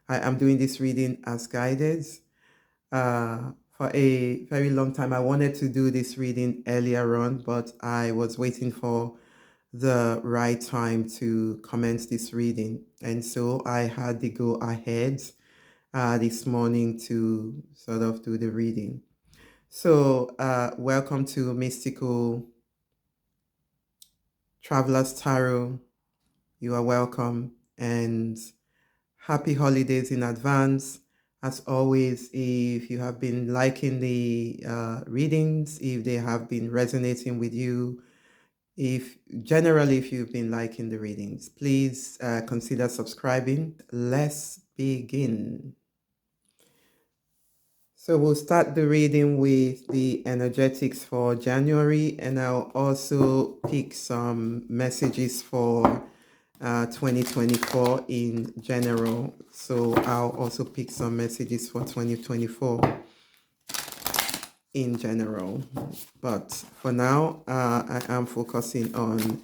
I am doing this reading as guided. For a very long time, I wanted to do this reading earlier on, but I was waiting for the right time to commence this reading. And so I had to go ahead this morning to sort of do the reading. So welcome to Mystical Travelers Tarot. You are welcome and happy holidays in advance. As always, if you have been liking the readings, if they have been resonating with you, if you've been liking the readings, please consider subscribing. Let's begin. So we'll start the reading with the energetics for January, and I'll also pick some messages for 2024 in general. So I'll also pick some messages for 2024 in general. But for now, I am focusing on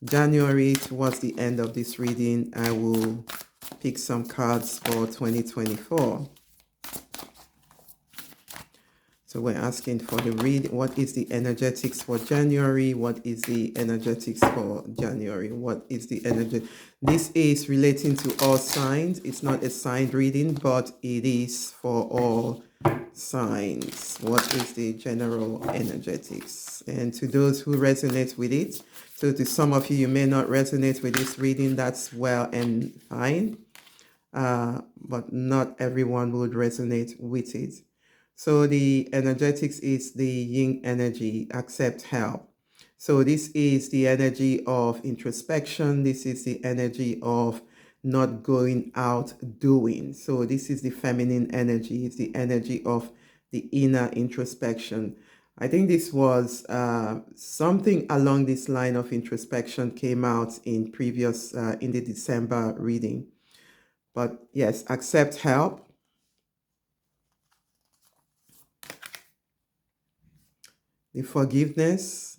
January. Towards the end of this reading, I will pick some cards for 2024. So we're asking for the read. What is the energetics for January? What is the energetics for January? What is the energy? This is relating to all signs. It's not a signed reading, but it is for all signs. What is the general energetics? And to those who resonate with it, so to some of you, you may not resonate with this reading. That's well and fine. But not everyone would resonate with it. So the energetics is the yin energy, accept help. So this is the energy of introspection. This is the energy of not going out doing. So this is the feminine energy. It's the energy of the inner introspection. I think this was something along this line of introspection came out in previous, in the December reading. But yes, accept help. The forgiveness,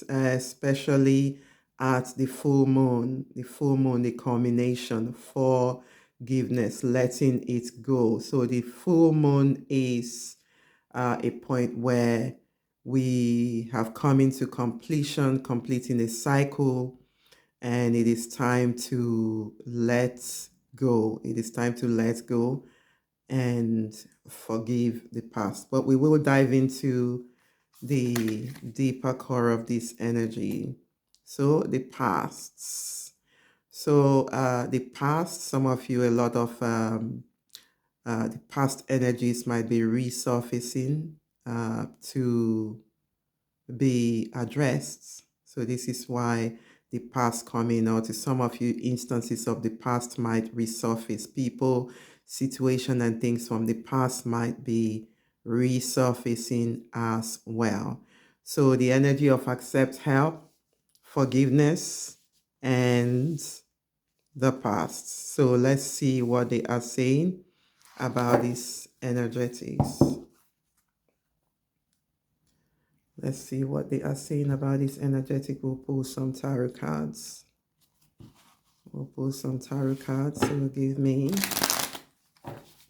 especially at the full moon, the culmination, forgiveness, letting it go. So the full moon is a point where we have come into completion, completing a cycle, and it is time to let go. It is time to let go and forgive the past. But we will dive into the deeper core of this energy. So the pasts. So the past, some of you, a lot of the past energies might be resurfacing to be addressed. So this is why the past coming out. To some of you, instances of the past might resurface. People, situation, and things from the past might be resurfacing as well. So the energy of accept help, forgiveness, and the past. So let's see what they are saying about these energetics. Let's see what they are saying about this energetic. We'll pull some tarot cards. So give me.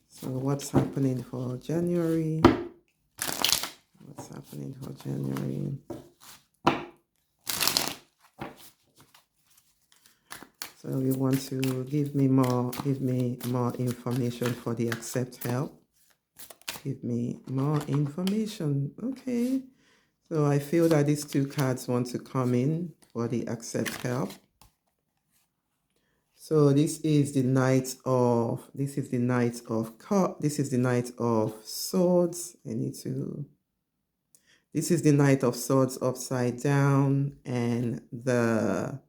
So what's happening for January? What's happening for January? So you want to give me more information for the accept help. Give me more information. Okay. So I feel that these two cards want to come in for the accept help. So this is the Knight of Swords. This is the Knight of Swords upside down and the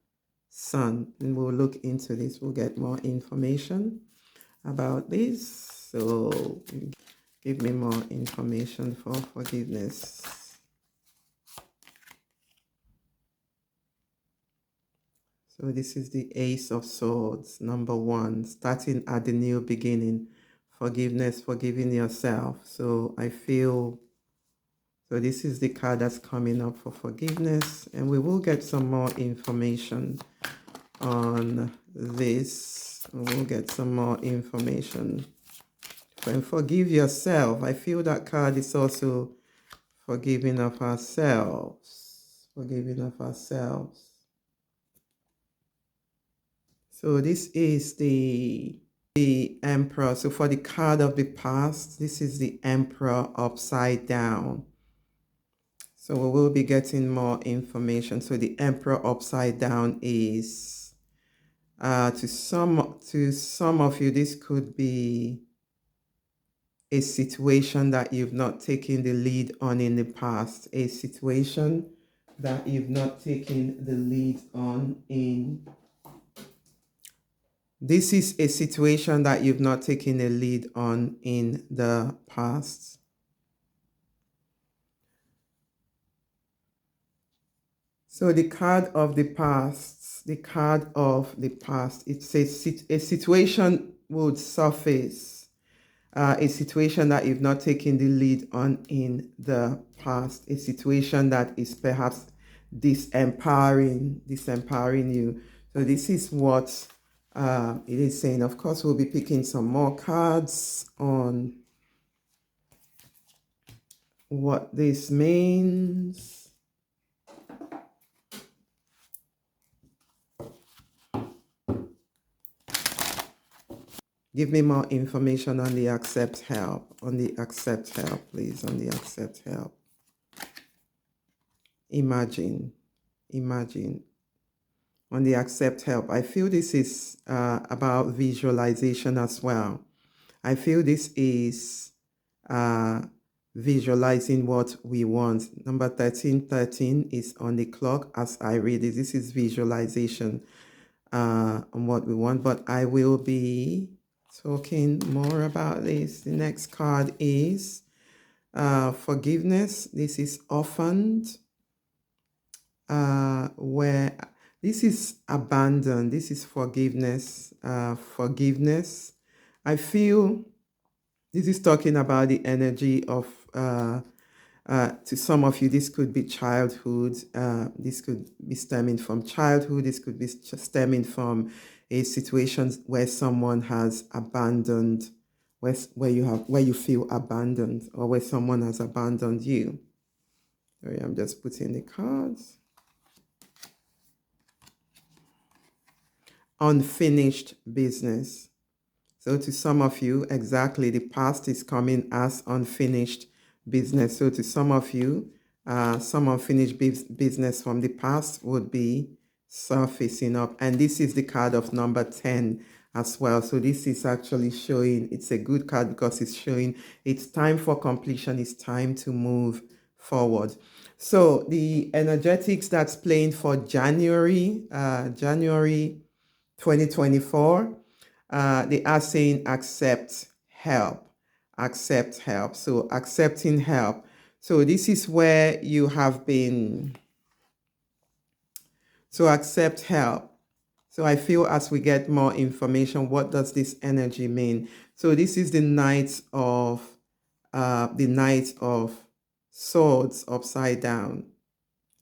Sun. And we'll look into this. We'll get more information about this. So give me more information for forgiveness. So this is the Ace of Swords, number 1, starting at the new beginning. Forgiveness, forgiving yourself. So I feel, so this is the card that's coming up for forgiveness, and we will get some more information on this. We'll get some more information. And forgive yourself. I feel that card is also forgiving of ourselves. Forgiving of ourselves. So this is the Emperor. So for the card of the past, this is the Emperor upside down. So we will be getting more information. So the Emperor upside down is to some of you, this could be a situation that you've not taken the lead on in the past. A situation that you've not taken the lead on in. This is a situation that you've not taken a lead on in the past. So the card of the past, it says a situation would surface, a situation that you've not taken the lead on in the past, a situation that is perhaps disempowering you. So this is what it is saying. Of course, we'll be picking some more cards on what this means. Give me more information on the accept help. On the accept help, please. On the accept help. Imagine. On the accept help. I feel this is about visualization as well. I feel this is visualizing what we want. Number 1313 is on the clock as I read it. This is visualization on what we want, but I will be talking more about this. The next card is forgiveness. This is orphaned, where this is abandoned. This is forgiveness. Forgiveness. I feel this is talking about the energy of to some of you, this could be childhood. This could be stemming from childhood. This could be stemming from a situation where someone has abandoned, where you feel abandoned, or where someone has abandoned you. Sorry, I'm just putting the cards. Unfinished business. So to some of you, exactly, the past is coming as unfinished business. So to some of you, some unfinished business from the past would be surfacing up. And this is the card of number 10 as well. So this is actually showing, it's a good card because it's showing it's time for completion. It's time to move forward. So the energetics that's playing for January 2024, they are saying accept help. Accept help. So accepting help. So this is where you have been. So accept help. So I feel as we get more information, what does this energy mean? So this is the Knight of Swords upside down,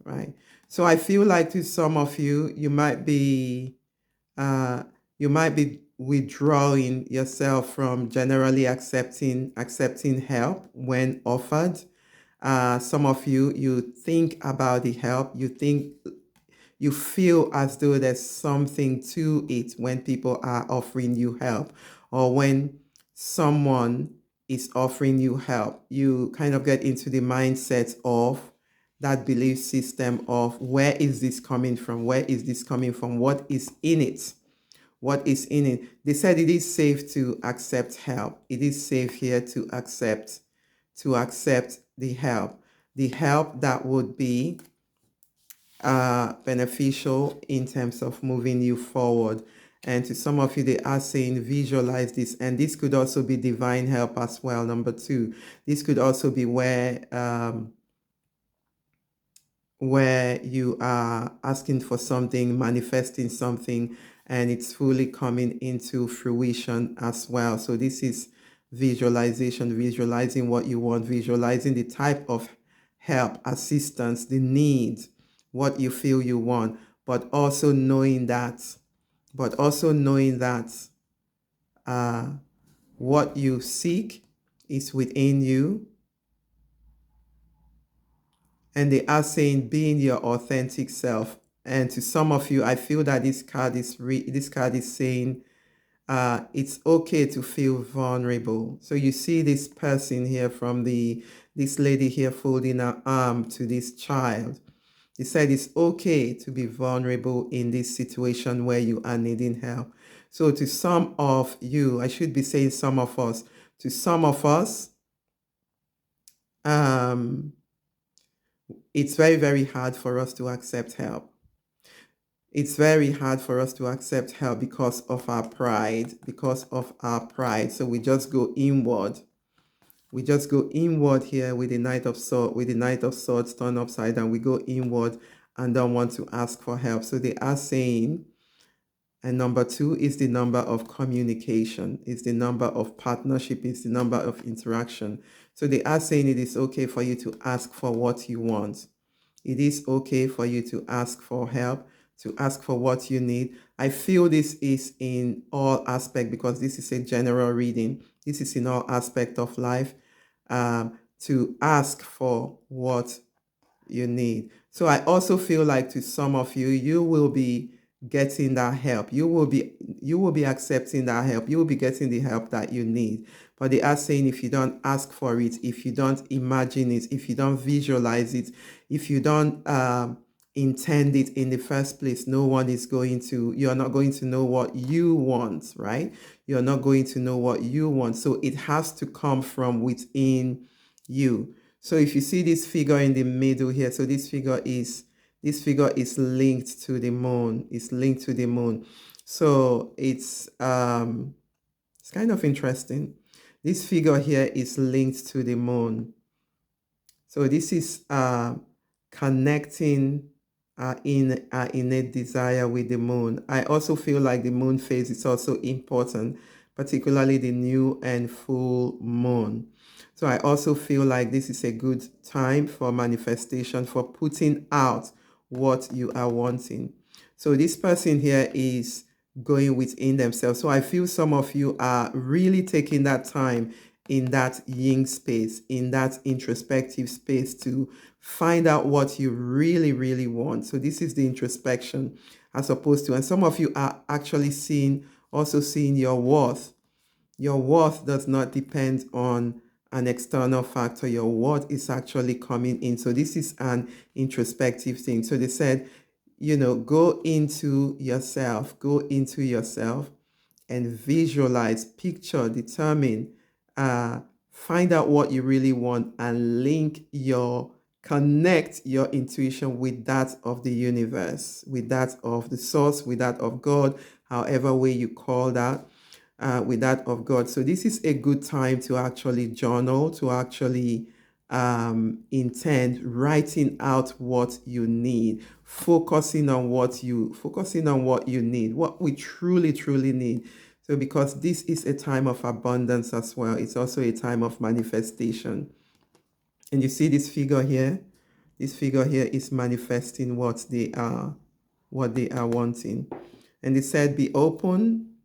right? So I feel like to some of you, you might be withdrawing yourself from generally accepting help when offered. Some of you, you think about the help, you feel as though there's something to it when people are offering you help, or when someone is offering you help. You kind of get into the mindset of that belief system of where is this coming from? Where is this coming from? What is in it? What is in it? They said it is safe to accept help. It is safe here to accept the help. The help that would be beneficial in terms of moving you forward. And to some of you, they are saying visualize this. And this could also be divine help as well. Number 2, this could also be where you are asking for something, manifesting something, and it's fully coming into fruition as well. So this is visualization, visualizing what you want, visualizing the type of help, assistance, the needs, what you feel you want, but also knowing that but also knowing that uh, what you seek is within you. And they are saying being your authentic self. And to some of you, I feel that this card is saying it's okay to feel vulnerable. So you see this person here from this lady here folding her arm to this child. He said it's okay to be vulnerable in this situation where you are needing help. So to some of you, I should be saying some of us, to some of us, um, it's very, very hard for us to accept help. It's very hard for us to accept help because of our pride, because of our pride. So we just go inward. We just go inward here with the Knight of Swords, with the Knight of Swords turned upside down. We go inward and don't want to ask for help. So they are saying, and number 2 is the number of communication, is the number of partnership, is the number of interaction. So they are saying it is okay for you to ask for what you want. It is okay for you to ask for help, to ask for what you need. I feel this is in all aspects because this is a general reading. This is in all aspects of life, to ask for what you need. So I also feel like to some of you, you will be getting that help. You will be accepting that help. You will be getting the help that you need. But they are saying if you don't ask for it, if you don't imagine it, if you don't visualize it, if you don't intend it in the first place, you're not going to know what you want, right? You're not going to know what you want. So it has to come from within you. So if you see this figure in the middle here, so this figure is linked to the moon. It's linked to the moon. So it's kind of interesting. This figure here is linked to the moon. So this is connecting in innate desire with the moon. I also feel like the moon phase is also important, particularly the new and full moon. So I also feel like this is a good time for manifestation, for putting out what you are wanting. So this person here is going within themselves. So I feel some of you are really taking that time in that yin space, in that introspective space to find out what you really, really want. So this is the introspection as opposed to, and some of you are actually also seeing your worth. Your worth does not depend on an external factor. Your worth is actually coming in. So this is an introspective thing. So they said, go into yourself and visualize, picture, determine, find out what you really want and connect your intuition with that of the universe, with that of the source, with that of God, however way you call that, with that of God. So this is a good time to actually journal, to actually intend, writing out what you need, focusing on what you need, what we truly, truly need. So because this is a time of abundance as well, it's also a time of manifestation. And you see this figure here? This figure here is manifesting what they are wanting. And it said, be open,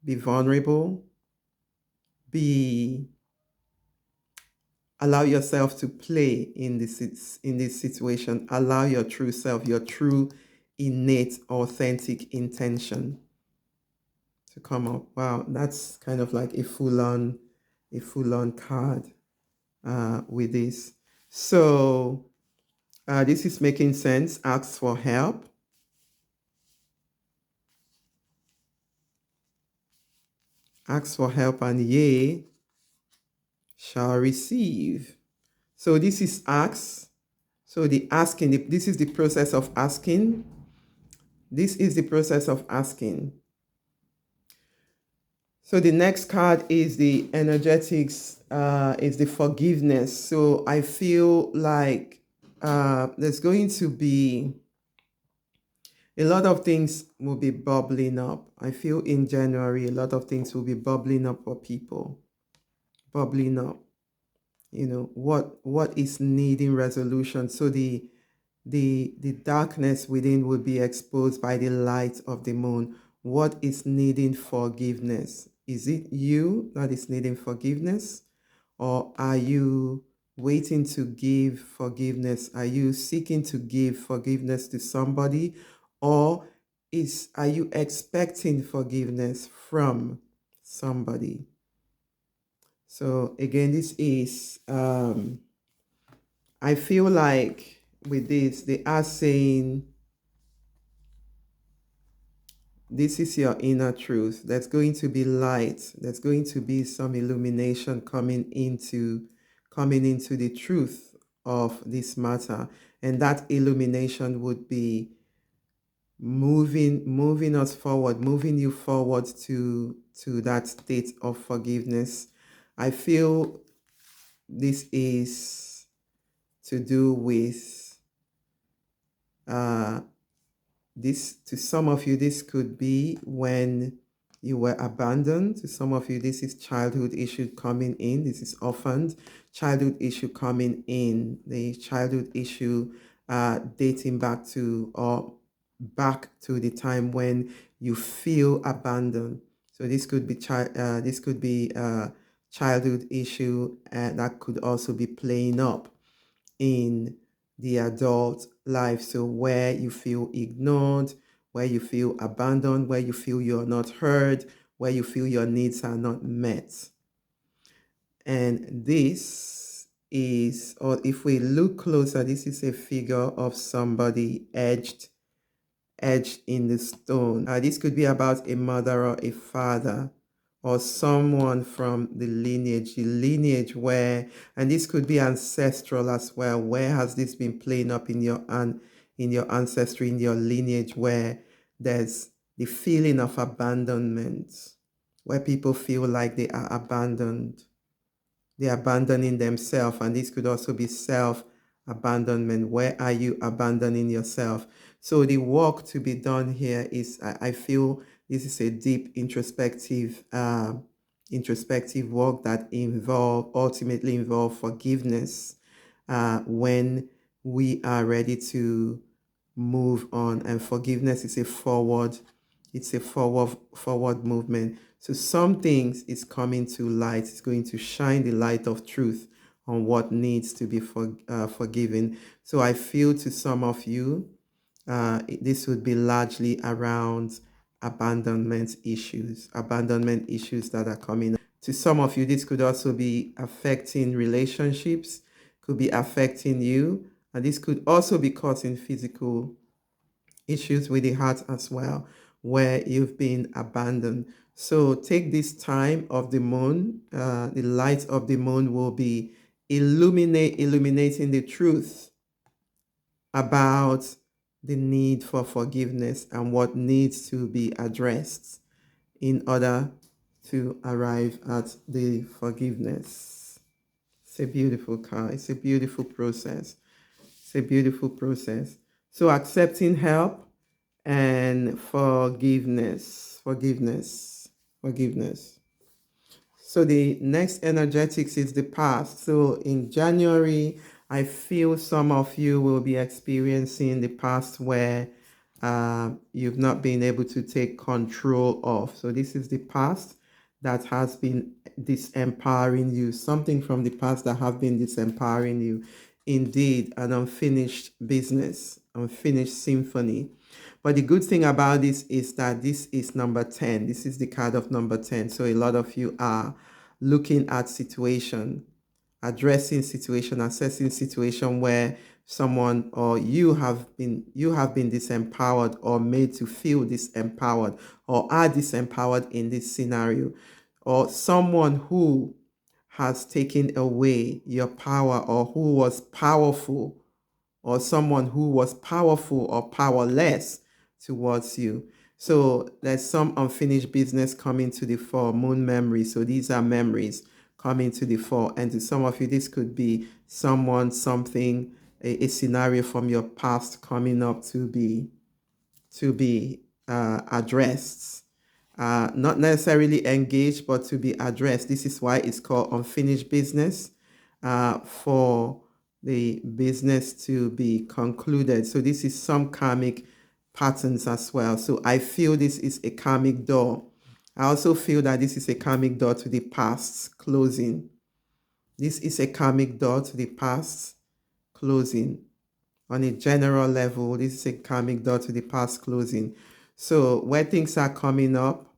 be vulnerable, allow yourself to play in this situation. Allow your true self, your true innate authentic intention to come up. Wow, that's kind of like a full-on card with this. So this is making sense. Ask for help. Ask for help, and ye shall receive. So this is ask. So this is the process of asking. This is the process of asking. So the next card is the energetics, is the forgiveness. So I feel like there's going to be a lot of things will be bubbling up. I feel in January, a lot of things will be bubbling up for people. Bubbling up. What is needing resolution. So the darkness within will be exposed by the light of the moon. What is needing forgiveness? Is it you that is needing forgiveness? Or are you waiting to give forgiveness? Are you seeking to give forgiveness to somebody? Or are you expecting forgiveness from somebody? So again, this is I feel like with this, they are saying this is your inner truth. There's going to be light. There's going to be some illumination coming into the truth of this matter. And that illumination would be moving us forward, moving you forward to that state of forgiveness. I feel this is to do with uh, this. To some of you, this could be when you were abandoned. To some of you, this is childhood issue coming in. This is orphaned childhood issue coming in. The childhood issue dating back to the time when you feel abandoned. So this could be childhood issue, and that could also be playing up in the adult life. So where you feel ignored, where you feel abandoned, where you feel you're not heard, where you feel your needs are not met. And this is, or if we look closer, this is a figure of somebody edged in the stone. This could be about a mother or a father or someone from the lineage where, and this could be ancestral as well. Where has this been playing up in your ancestry, in your lineage, where there's the feeling of abandonment, where people feel like they are abandoned, they're abandoning themselves, and this could also be self abandonment. Where are you abandoning yourself? So the work to be done here is, I feel this is a deep introspective work that ultimately involve forgiveness when we are ready to move on. And forgiveness is a forward movement. So some things is coming to light. It's going to shine the light of truth on what needs to be forgiven. So I feel to some of you, this would be largely around abandonment issues that are coming. To some of you, this could also be affecting relationships, could be affecting you, and this could also be causing physical issues with the heart as well, where you've been abandoned. So take this time of the moon. The light of the moon will be illuminating the truth about the need for forgiveness and what needs to be addressed in order to arrive at the forgiveness. It's a beautiful card. It's a beautiful process. It's a beautiful process. So accepting help and forgiveness. So the next energetics is the past. So in January, I feel some of you will be experiencing the past where you've not been able to take control of. So this is the past that has been disempowering you, something from the past that have been disempowering you. Indeed, an unfinished business, unfinished symphony. But the good thing about this is that this is number 10. This is the card of number 10. So a lot of you are looking at situation, addressing situation, assessing situation where someone or you have been disempowered or made to feel disempowered or are disempowered in this scenario, or someone who has taken away your power or who was powerful, or someone who was powerful or powerless towards you. So there's some unfinished business coming to the fore, moon memories. So these are memories coming to the fore. And to some of you, this could be someone, something, a scenario from your past coming up to be addressed. Not necessarily engaged, but to be addressed. This is why it's called unfinished business, for the business to be concluded. So this is some karmic patterns as well. So I feel this is a karmic door. I also feel that this is a karmic door to the past closing. This is a karmic door to the past closing. On a general level, this is a karmic door to the past closing. So where things are coming up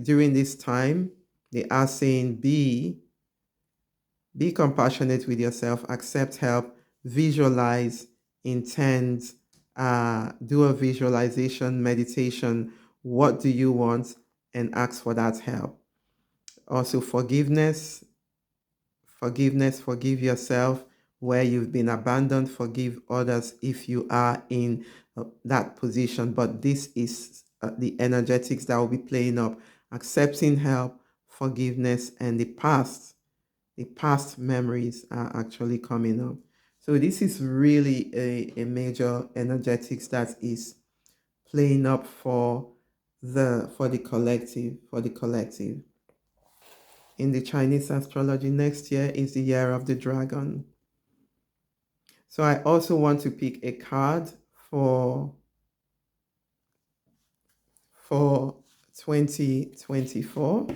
during this time, they are saying be compassionate with yourself, accept help, visualize, intend, do a visualization, meditation. What do you want? And ask for that help. Also, forgiveness, forgive yourself where you've been abandoned, forgive others if you are in that position. But this is the energetics that will be playing up: accepting help, forgiveness, and the past memories are actually coming up. So this is really a major energetics that is playing up for the collective. In the Chinese astrology, next year is the year of the dragon. So I also want to pick a card for 2024.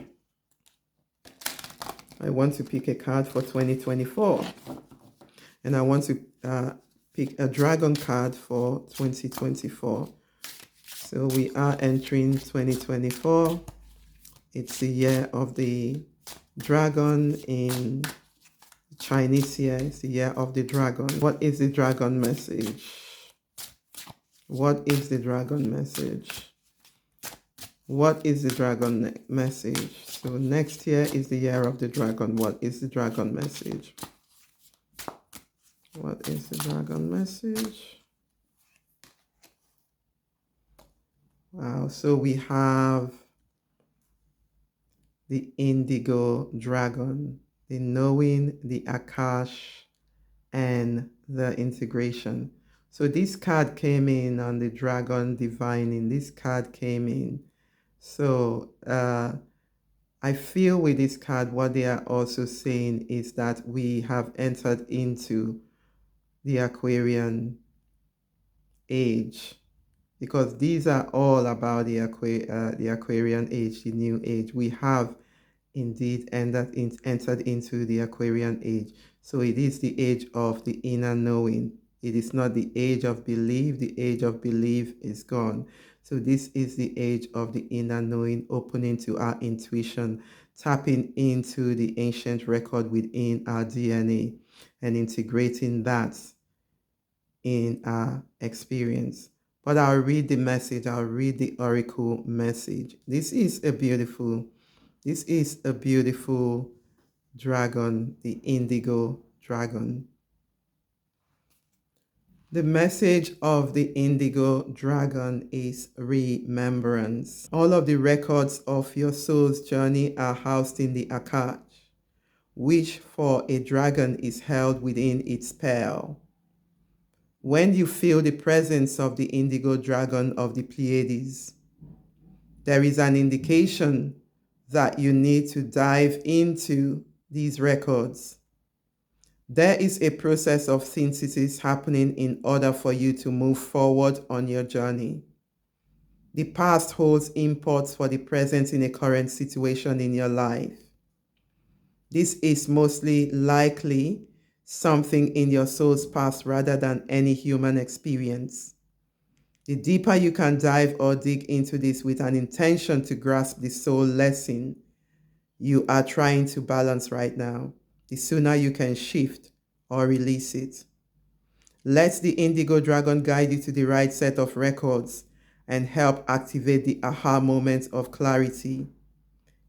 I want to pick a card for 2024. And I want to pick a dragon card for 2024. So we are entering 2024. It's the year of the dragon in Chinese year. It's the year of the dragon. What is the dragon message? What is the dragon message? What is the dragon message? So next year is the year of the dragon. What is the dragon message? What is the dragon message? Wow, so we have the indigo dragon, the knowing, the Akash, and the integration. So this card came in on the dragon divining. This card came in. So I feel with this card, what they are also saying is that we have entered into the Aquarian age, because these are all about the Aquarian age, the new age. We have indeed entered into the Aquarian age. So it is the age of the inner knowing. It is not the age of belief. The age of belief is gone. So this is the age of the inner knowing, opening to our intuition, tapping into the ancient record within our DNA and integrating that in our experience. But I'll read the message. I'll read the oracle message. This is a beautiful dragon, the indigo dragon. The message of the indigo dragon is remembrance. All of the records of your soul's journey are housed in the Akash, which for a dragon is held within its spell. When you feel the presence of the indigo dragon of the Pleiades, there is an indication that you need to dive into these records. There is a process of synthesis happening in order for you to move forward on your journey. The past holds imports for the present in a current situation in your life. This is mostly likely something in your soul's past rather than any human experience. The deeper you can dive or dig into this with an intention to grasp the soul lesson you are trying to balance right now, the sooner you can shift or release it. Let the indigo dragon guide you to the right set of records and help activate the aha moment of clarity.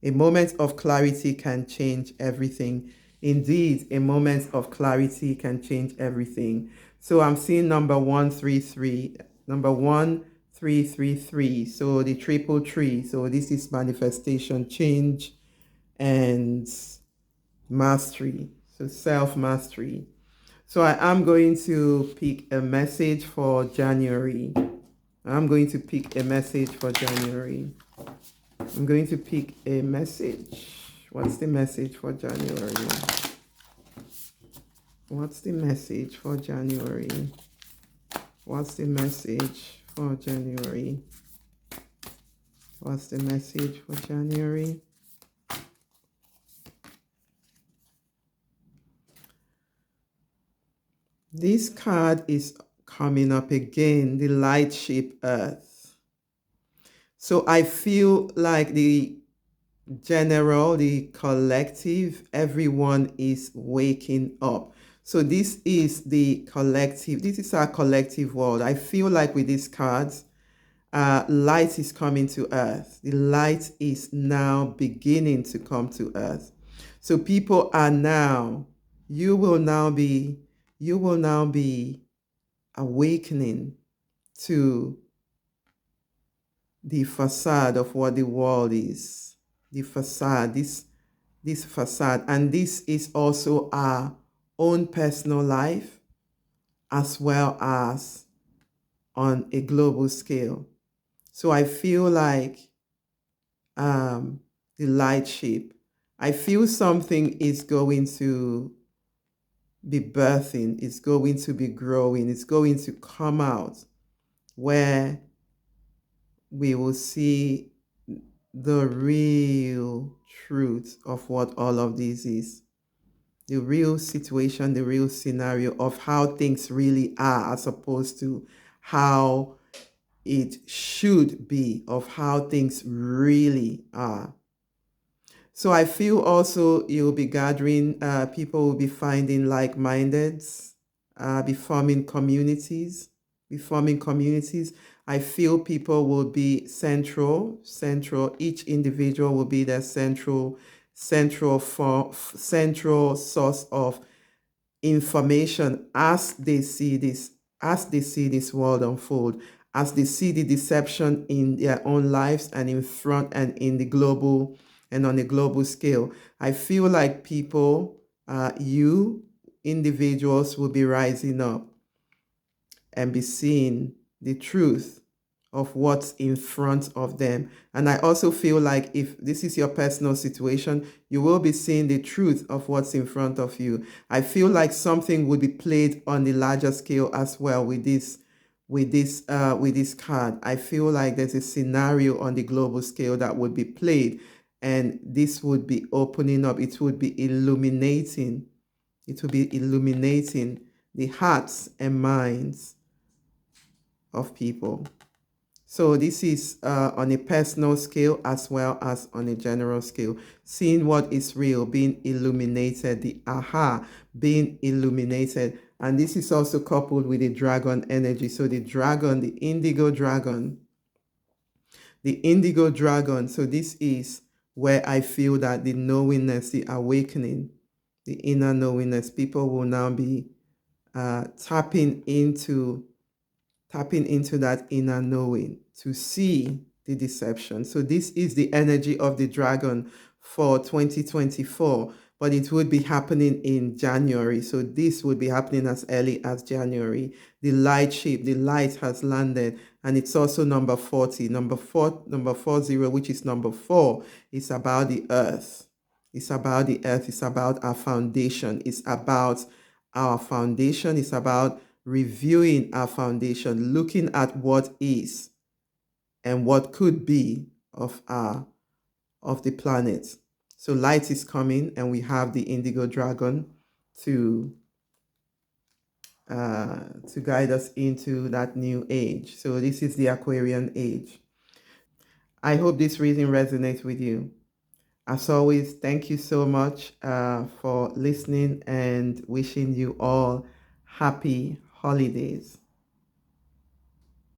A moment of clarity can change everything. Indeed, a moment of clarity can change everything. So I'm seeing number 133, number 1333. So the triple tree. So this is manifestation, change, and mastery. So self-mastery. So I am going to pick a message for January. I'm going to pick a message for January. I'm going to pick a message. What's the message for January? What's the message for January? What's the message for January. What's the message for January? This card is coming up again, the light ship earth. So I feel like the general, the collective, everyone is waking up. So this is the collective, this is our collective world. I feel like with these cards, light is coming to earth. The light is now beginning to come to earth. So people are now, you will now be, you will now be awakening to the facade of what the world is. The facade, this facade. And this is also our own personal life as well as on a global scale. So I feel like the light ship, I feel something is going to be birthing, it's going to be growing, it's going to come out where we will see the real truth of what all of this is. The real situation, the real scenario of how things really are, as opposed to how it should be, of how things really are. So I feel also you'll be gathering, people will be finding like-minded, be forming communities, I feel people will be central. Each individual will be their central source of information as they see this world unfold, as they see the deception in their own lives and in front and in the global and on a global scale. I feel like people, you individuals will be rising up and be seeing the truth of what's in front of them. And I also feel like if this is your personal situation, you will be seeing the truth of what's in front of you. I feel like something would be played on the larger scale as well with this card. I feel like there's a scenario on the global scale that would be played, and this would be opening up. It would be illuminating. It would be illuminating the hearts and minds of people. So this is on a personal scale as well as on a general scale. Seeing what is real, being illuminated, the aha, being illuminated. And this is also coupled with the dragon energy. So the dragon, the indigo dragon. So this is where I feel that the knowingness, the awakening, the inner knowingness, people will now be tapping into that inner knowing to see the deception. So this is the energy of the dragon for 2024, but it would be happening in January. So this would be happening as early as January. The light ship, the light has landed, and it's also number 40. Number 40, which is number 4, is about the earth. It's about the earth. It's about our foundation. It's about our foundation. It's about reviewing our foundation, looking at what is and what could be of the planet. So light is coming, and we have the indigo dragon to guide us into that new age. So this is the Aquarian age. I hope this reading resonates with you. As always, thank you so much for listening, and wishing you all happy holidays.